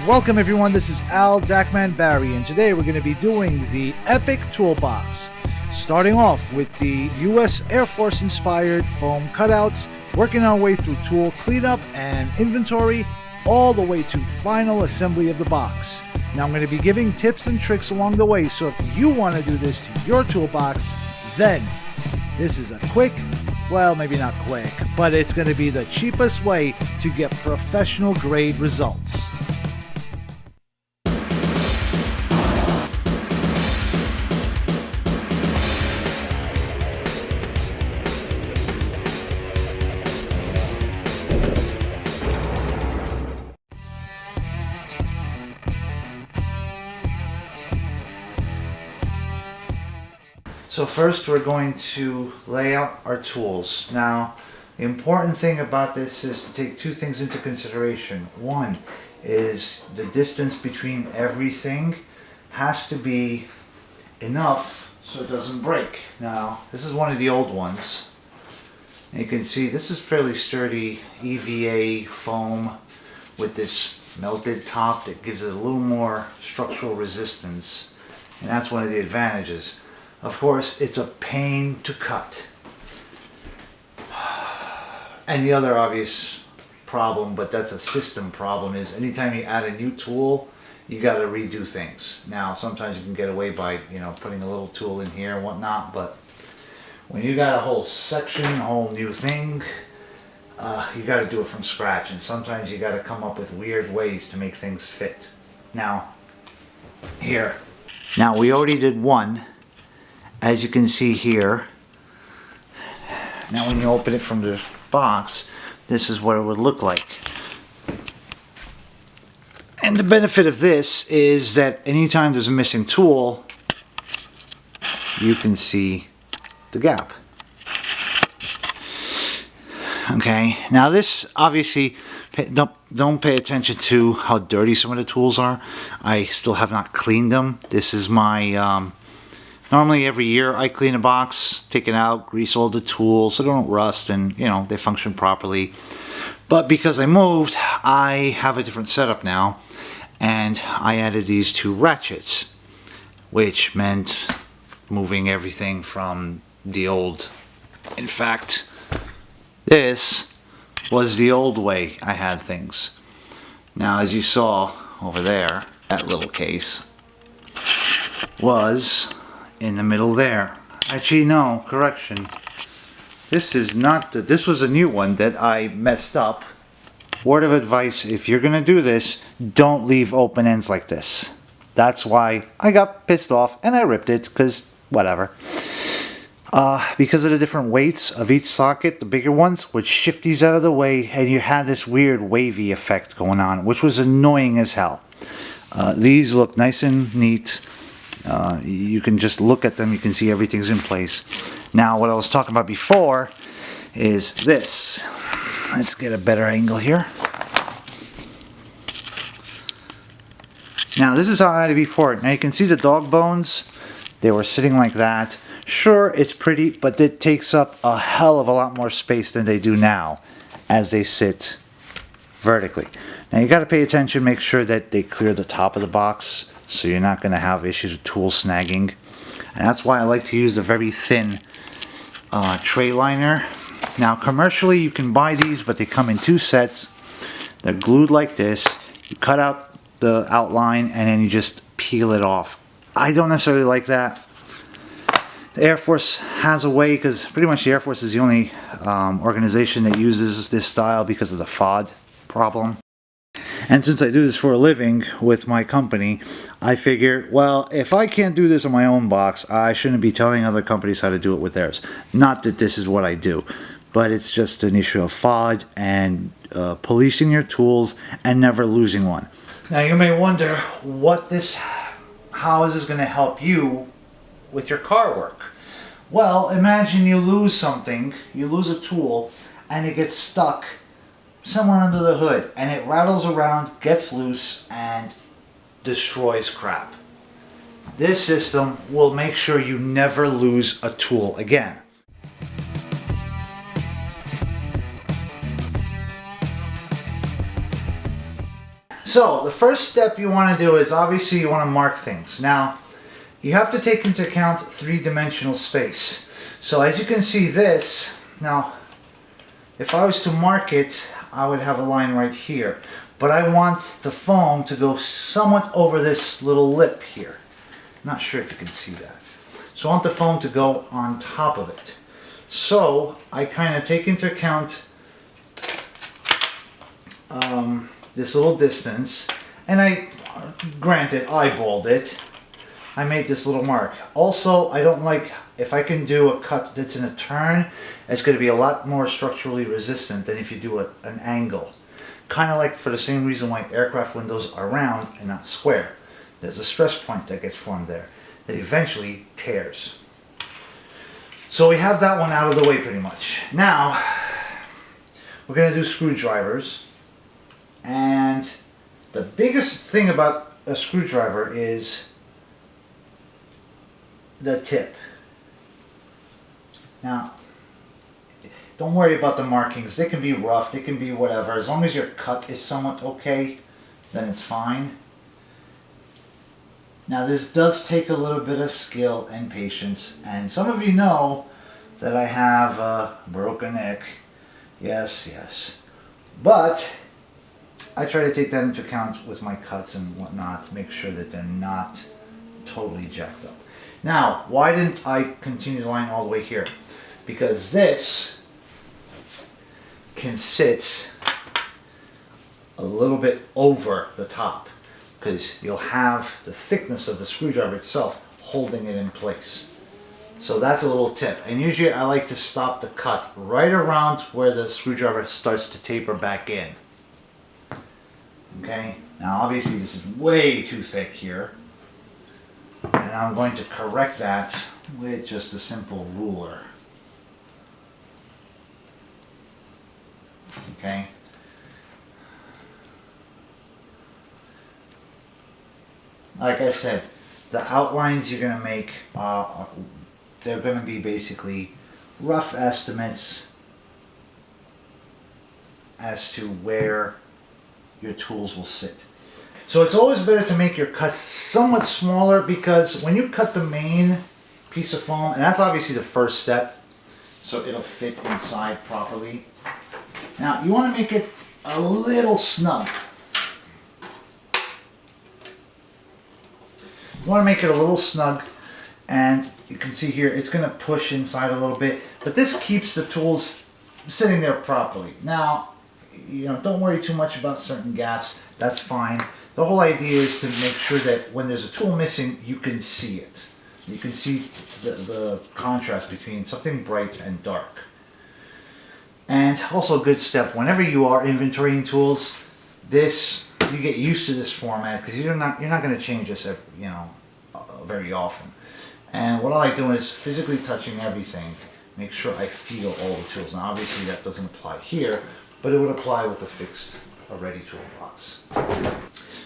Welcome everyone, this is Al Dackman Barry, and today we're going to be doing the Epic Toolbox. Starting off with the US Air Force inspired foam cutouts, working our way through tool cleanup and inventory, all the way to final assembly of the box. Now I'm going to be giving tips and tricks along the way, so if you want to do this to your toolbox, then this is a quick, well, maybe not quick, but it's going to be the cheapest way to get professional grade results. So first we're going to lay out our tools. Now, the important thing about this is to take two things into consideration. One is the distance between everything has to be enough so it doesn't break. Now, this is one of the old ones. And you can see this is fairly sturdy EVA foam with this melted top that gives it a little more structural resistance. And that's one of the advantages. Of course, it's a pain to cut. And the other obvious problem, but that's a system problem, is anytime you add a new tool, you got to redo things. Now, sometimes you can get away by, putting a little tool in here and whatnot, but when you got a whole section, a whole new thing, you got to do it from scratch. And sometimes you got to come up with weird ways to make things fit. Now, here. Now, we already did one. As you can see here, now when you open it from the box, this is what it would look like. And the benefit of this is that anytime there's a missing tool, you can see the gap. Okay, now this obviously, don't pay attention to how dirty some of the tools are. I still have not cleaned them. This is my normally every year I clean a box, take it out, grease all the tools so they don't rust and they function properly. But because I moved, I have a different setup now, and I added these two ratchets, which meant moving everything from the old. In fact, this was the old way I had things. Now, as you saw over there, that little case was in the middle there. Actually, no, correction. This is not this was a new one that I messed up. Word of advice, if you're gonna do this, don't leave open ends like this. That's why I got pissed off and I ripped it, because whatever. Because of the different weights of each socket, the bigger ones would shift these out of the way, and you had this weird wavy effect going on, which was annoying as hell. These look nice and neat. You can just look at them, you can see everything's in place. Now, what I was talking about before is this. Let's get a better angle here. Now, this is how I had it before. Now, you can see the dog bones. They were sitting like that. Sure, it's pretty, but it takes up a hell of a lot more space than they do now as they sit vertically. Now, you got to pay attention, make sure that they clear the top of the box, so you're not going to have issues with tool snagging. And that's why I like to use a very thin tray liner. Now, commercially you can buy these, but they come in two sets. They're glued like this. You cut out the outline and then you just peel it off. I don't necessarily like that. The Air Force has a way, because pretty much the Air Force is the only organization that uses this style because of the FOD problem. And since I do this for a living with my company, I figured, well, if I can't do this on my own box, I shouldn't be telling other companies how to do it with theirs. Not that this is what I do, but it's just an issue of FOD and policing your tools and never losing one. Now, you may wonder how is this going to help you with your car work? Well, imagine you lose something, you lose a tool, and it gets stuck somewhere under the hood, and it rattles around, gets loose, and destroys crap. This system will make sure you never lose a tool again. So the first step you want to do is obviously you want to mark things. Now you have to take into account three-dimensional space. So as you can see this, now if I was to mark it, I would have a line right here. But I want the foam to go somewhat over this little lip here. Not sure if you can see that. So I want the foam to go on top of it. So I kind of take into account this little distance, and I, granted, eyeballed it. I made this little mark. Also, I don't like, if I can do a cut that's in a turn, it's going to be a lot more structurally resistant than if you do an angle. Kind of like for the same reason why aircraft windows are round and not square. There's a stress point that gets formed there that eventually tears. So we have that one out of the way pretty much. Now, we're going to do screwdrivers. And the biggest thing about a screwdriver is the tip. Now, don't worry about the markings. They can be rough, they can be whatever. As long as your cut is somewhat okay, then it's fine. Now this does take a little bit of skill and patience, and some of you know that I have a broken neck. Yes, yes. But I try to take that into account with my cuts and whatnot to make sure that they're not totally jacked up. Now, why didn't I continue the line all the way here? Because this can sit a little bit over the top, because you'll have the thickness of the screwdriver itself holding it in place. So that's a little tip. And usually I like to stop the cut right around where the screwdriver starts to taper back in. Okay, now obviously this is way too thick here, and I'm going to correct that with just a simple ruler. Okay. Like I said, the outlines you're going to make, they're going to be basically rough estimates as to where your tools will sit. So it's always better to make your cuts somewhat smaller, because when you cut the main piece of foam, and that's obviously the first step, so it'll fit inside properly. Now you want to make it a little snug. You want to make it a little snug, and you can see here it's going to push inside a little bit, but this keeps the tools sitting there properly. Now, you know, don't worry too much about certain gaps. That's fine. The whole idea is to make sure that when there's a tool missing, you can see it. You can see the contrast between something bright and dark. And also a good step, whenever you are inventorying tools, you get used to this format, because you're not going to change this very often. And what I like doing is physically touching everything, make sure I feel all the tools. Now obviously that doesn't apply here, but it would apply with the fixed already toolbox.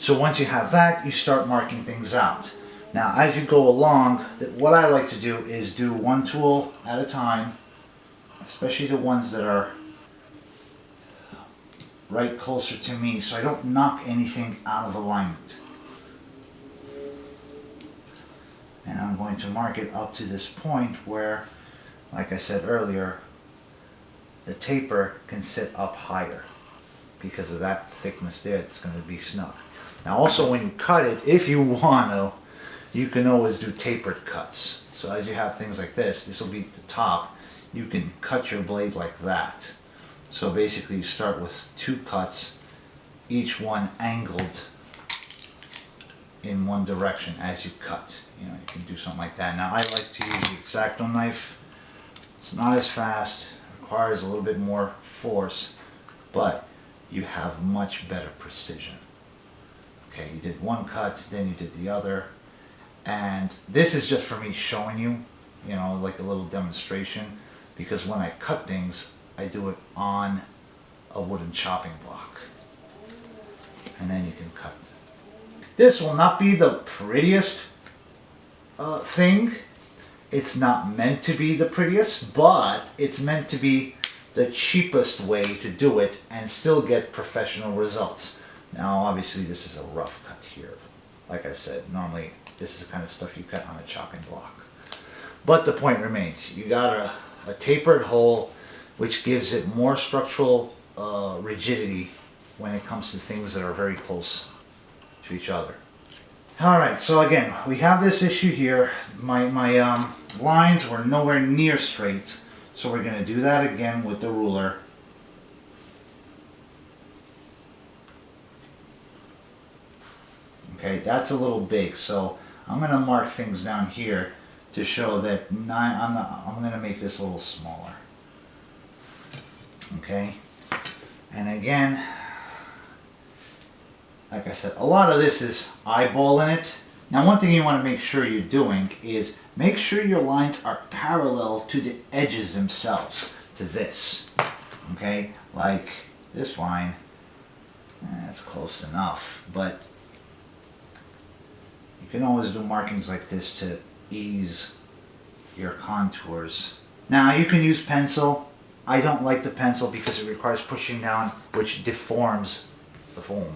So once you have that, you start marking things out. Now as you go along, what I like to do is do one tool at a time, especially the ones that are right closer to me, so I don't knock anything out of alignment. And I'm going to mark it up to this point where, like I said earlier, the taper can sit up higher. Because of that thickness there, it's going to be snug. Now also when you cut it, if you want to, you can always do tapered cuts. So as you have things like this will be the top, you can cut your blade like that. So basically you start with two cuts, each one angled in one direction as you cut. You know, you can do something like that. Now I like to use the X-Acto knife. It's not as fast, requires a little bit more force, but you have much better precision. Okay, you did one cut, then you did the other, and this is just for me showing you, you know, like a little demonstration, because when I cut things, I do it on a wooden chopping block, and then you can cut. This will not be the prettiest thing. It's not meant to be the prettiest, but it's meant to be the cheapest way to do it and still get professional results. Now obviously this is a rough cut here. Like I said, normally this is the kind of stuff you cut on a chopping block. But the point remains, you got a tapered hole which gives it more structural rigidity when it comes to things that are very close to each other. Alright, so again, we have this issue here. My lines were nowhere near straight, so we're going to do that again with the ruler. Okay, that's a little big, so I'm going to mark things down here to show that I'm going to make this a little smaller. Okay, and again, like I said, a lot of this is eyeballing it. Now one thing you want to make sure you're doing is make sure your lines are parallel to the edges themselves, to this. Okay, like this line, that's close enough, but you can always do markings like this to ease your contours. Now you can use pencil. I don't like the pencil because it requires pushing down, which deforms the foam.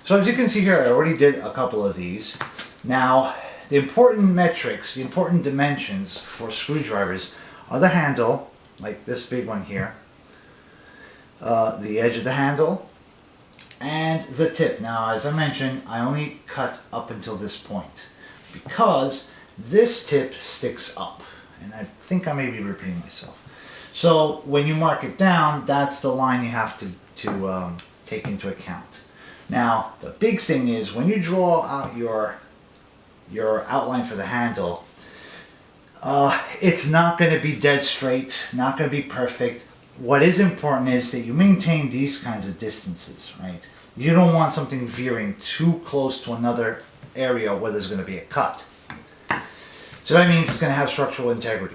So as you can see here, I already did a couple of these. Now, the important metrics, the important dimensions for screwdrivers are the handle, like this big one here, the edge of the handle, and the tip. Now, as I mentioned, I only cut up until this point because this tip sticks up. And I think I may be repeating myself. So when you mark it down, that's the line you have to take into account. Now, the big thing is when you draw out your outline for the handle, it's not going to be dead straight, not going to be perfect. What is important is that you maintain these kinds of distances, right? You don't want something veering too close to another area where there's going to be a cut. So that means it's going to have structural integrity.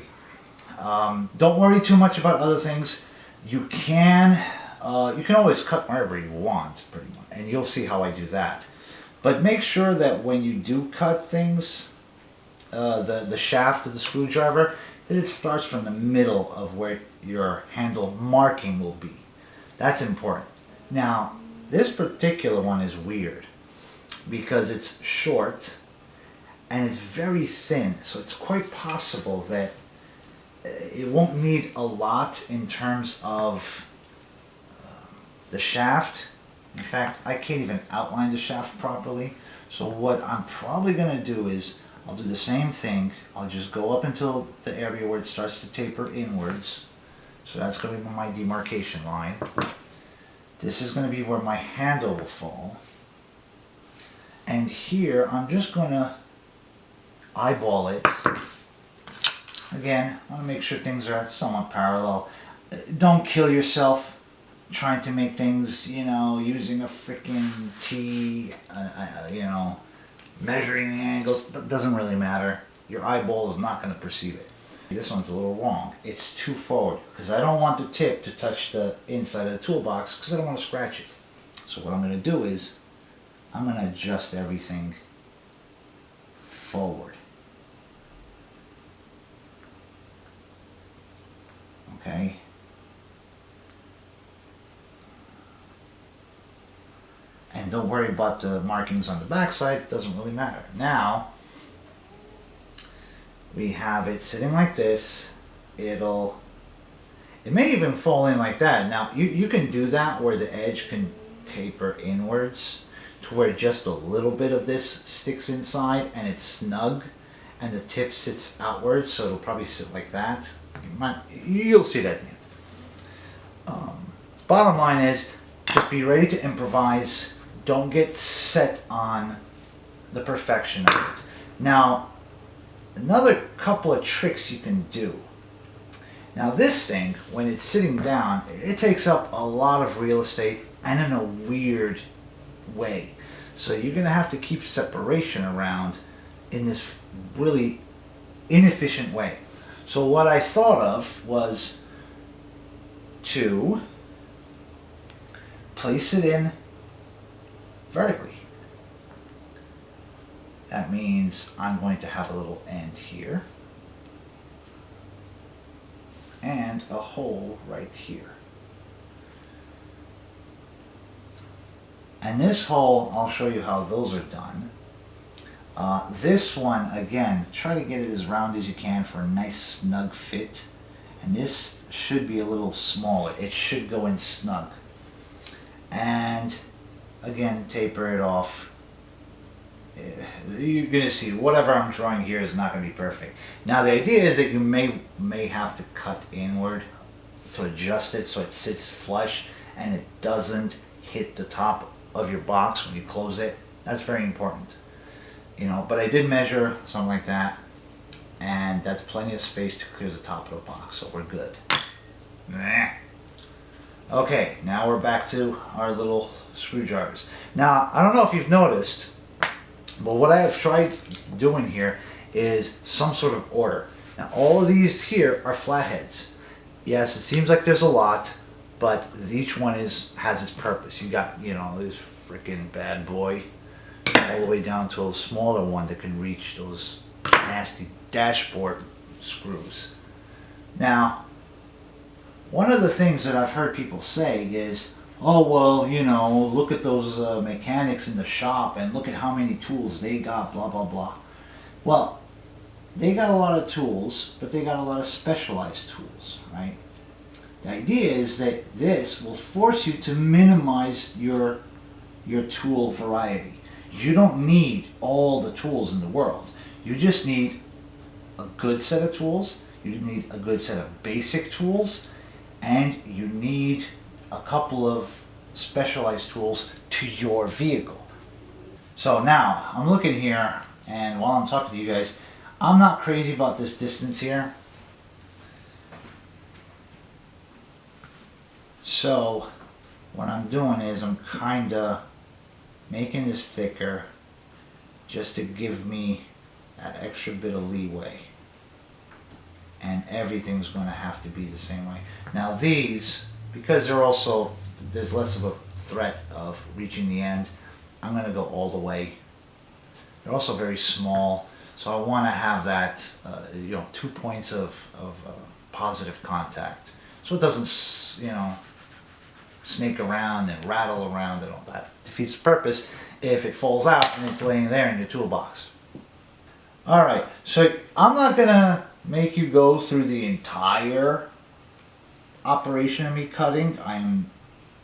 Don't worry too much about other things. You can always cut wherever you want, pretty much, and you'll see how I do that. But make sure that when you do cut things, the shaft of the screwdriver, that it starts from the middle of where your handle marking will be. That's important. Now, this particular one is weird because it's short and it's very thin, so it's quite possible that it won't need a lot in terms of the shaft. In fact, I can't even outline the shaft properly. So what I'm probably going to do is I'll do the same thing. I'll just go up until the area where it starts to taper inwards. So that's going to be my demarcation line. This is going to be where my handle will fall. And here I'm just going to eyeball it. Again, I want to make sure things are somewhat parallel. Don't kill yourself trying to make things, you know, using a freaking T, you know, measuring the angles. That doesn't really matter. Your eyeball is not going to perceive it. This one's a little wrong. It's too forward because I don't want the tip to touch the inside of the toolbox because I don't want to scratch it. So what I'm going to do is I'm going to adjust everything forward. Okay. And don't worry about the markings on the back side, it doesn't really matter. Now, we have it sitting like this. It may even fall in like that. Now, you can do that where the edge can taper inwards to where just a little bit of this sticks inside and it's snug and the tip sits outwards, so it'll probably sit like that. You'll see that at the end. Bottom line is, just be ready to improvise. Don't get set on the perfection of it. Now, another couple of tricks you can do. Now this thing, when it's sitting down, it takes up a lot of real estate and in a weird way. So you're going to have to keep separation around in this really inefficient way. So what I thought of was to place it in vertically. That means I'm going to have a little end here and a hole right here. And this hole, I'll show you how those are done. This one, again, try to get it as round as you can for a nice snug fit. And this should be a little smaller. It should go in snug. And again, taper it off. You're going to see whatever I'm drawing here is not going to be perfect. Now the idea is that you may have to cut inward to adjust it so it sits flush and it doesn't hit the top of your box when you close it. That's very important. You know, but I did measure something like that, and that's plenty of space to clear the top of the box, so we're good. Okay, now we're back to our little screwdrivers. Now, I don't know if you've noticed, but what I have tried doing here is some sort of order. Now, all of these here are flatheads. Yes, it seems like there's a lot, but each one has its purpose. You got, you know, this freaking bad boy, all the way down to a smaller one that can reach those nasty dashboard screws. Now, one of the things that I've heard people say is, oh, well, you know, look at those mechanics in the shop and look at how many tools they got, blah, blah, blah. Well, they got a lot of tools, but they got a lot of specialized tools, right? The idea is that this will force you to minimize your tool variety. You don't need all the tools in the world. You just need a good set of tools, you need a good set of basic tools, and you need a couple of specialized tools to your vehicle. So now, I'm looking here, and while I'm talking to you guys, I'm not crazy about this distance here. So, what I'm doing is I'm kinda making this thicker just to give me that extra bit of leeway. And everything's going to have to be the same way. Now these, because there's less of a threat of reaching the end, I'm going to go all the way. They're also very small, so I want to have that, 2 points of positive contact. So it doesn't, snake around and rattle around and all that. Defeats the purpose if it falls out and it's laying there in your toolbox. Alright, so I'm not going to make you go through the entire operation of me cutting. I'm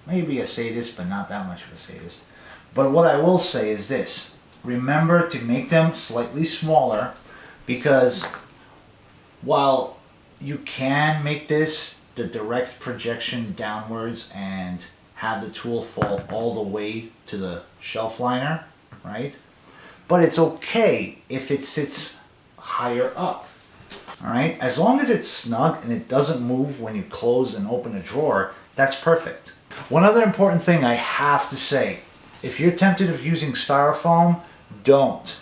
maybe a sadist, but not that much of a sadist. But what I will say is this. Remember to make them slightly smaller, because while you can make this the direct projection downwards and have the tool fall all the way to the shelf liner, right? But it's okay if it sits higher up, all right? As long as it's snug and it doesn't move when you close and open a drawer, that's perfect. One other important thing I have to say, if you're tempted of using styrofoam, don't.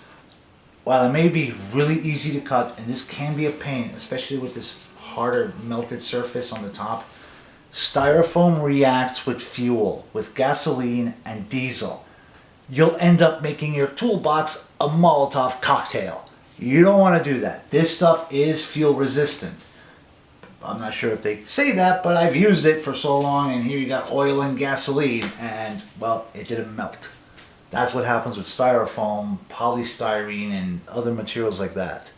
While it may be really easy to cut, and this can be a pain, especially with this harder melted surface on the top, styrofoam reacts with fuel, with gasoline and diesel. You'll end up making your toolbox a Molotov cocktail. You don't want to do that. This stuff is fuel resistant. I'm not sure if they say that, but I've used it for so long, and here you got oil and gasoline, and, well, it didn't melt. That's what happens with styrofoam, polystyrene, and other materials like that.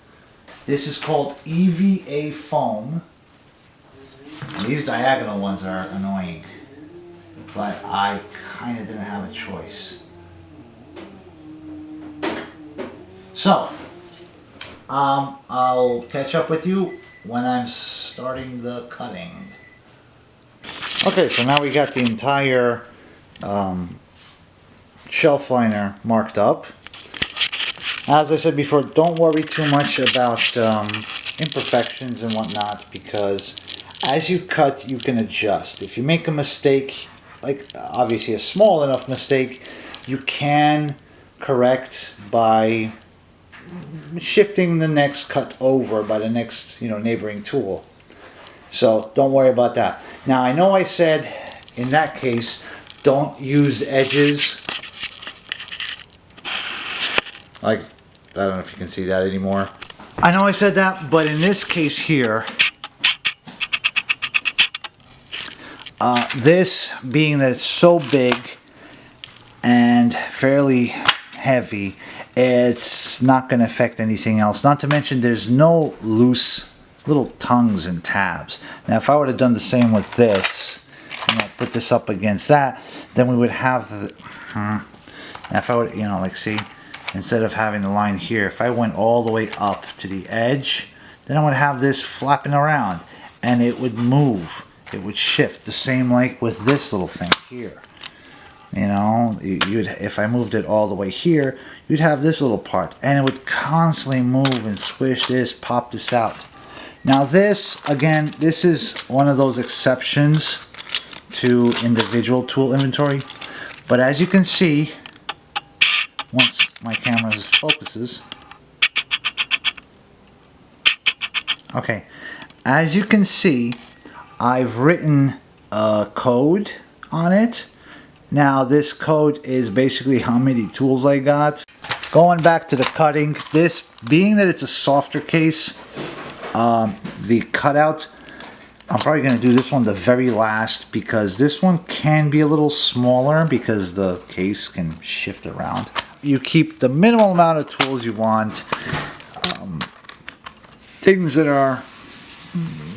This is called EVA foam. And these diagonal ones are annoying, but I kind of didn't have a choice. So, I'll catch up with you when I'm starting the cutting. Okay, so now we got the entire shelf liner marked up. As I said before, don't worry too much about imperfections and whatnot, because as you cut, you can adjust. If you make a mistake, like obviously a small enough mistake, you can correct by shifting the next cut over by the next, neighboring tool. So don't worry about that. Now I know I said in that case, don't use edges. Like, I don't know if you can see that anymore. I know I said that, but in this case here, this being that it's so big, and fairly heavy. It's not going to affect anything else. Not to mention there's no loose little tongues and tabs. Now if I would have done the same with this, put this up against that, then we would have the, now if I would, like see, instead of having the line here, if I went all the way up to the edge, then I would have this flapping around and it would move, it would shift. The same like with this little thing here. You'd, if I moved it all the way here, you'd have this little part and it would constantly move and squish this, pop this out. Now this, again, this is one of those exceptions to individual tool inventory. But as you can see, once my camera focuses, okay, as you can see, I've written a code on it. Now this code is basically how many tools I got. Going back to the cutting, this being that it's a softer case, the cutout, I'm probably going to do this one the very last because this one can be a little smaller because the case can shift around. You keep the minimal amount of tools you want. Things that are,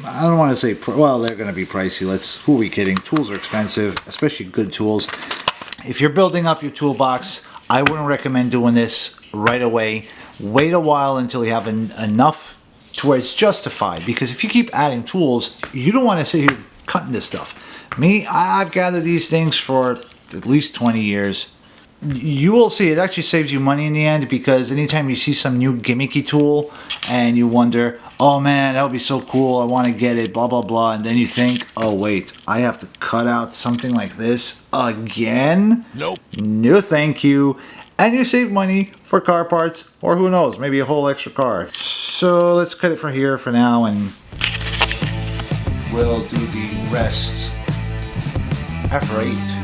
I don't want to say, well, they're going to be pricey. Who are we kidding? Tools are expensive, especially good tools. If you're building up your toolbox, I wouldn't recommend doing this right away. Wait a while until you have enough to where it's justified, because if you keep adding tools, you don't want to sit here cutting this stuff. Me, I've gathered these things for at least 20 years. You will see it actually saves you money in the end, because anytime you see some new gimmicky tool and you wonder, oh man, that would be so cool, I want to get it, blah blah blah, and then you think, oh wait, I have to cut out something like this again? Nope. No thank you. And you save money for car parts, or who knows, maybe a whole extra car. So let's cut it from here for now, and we'll do the rest after 8.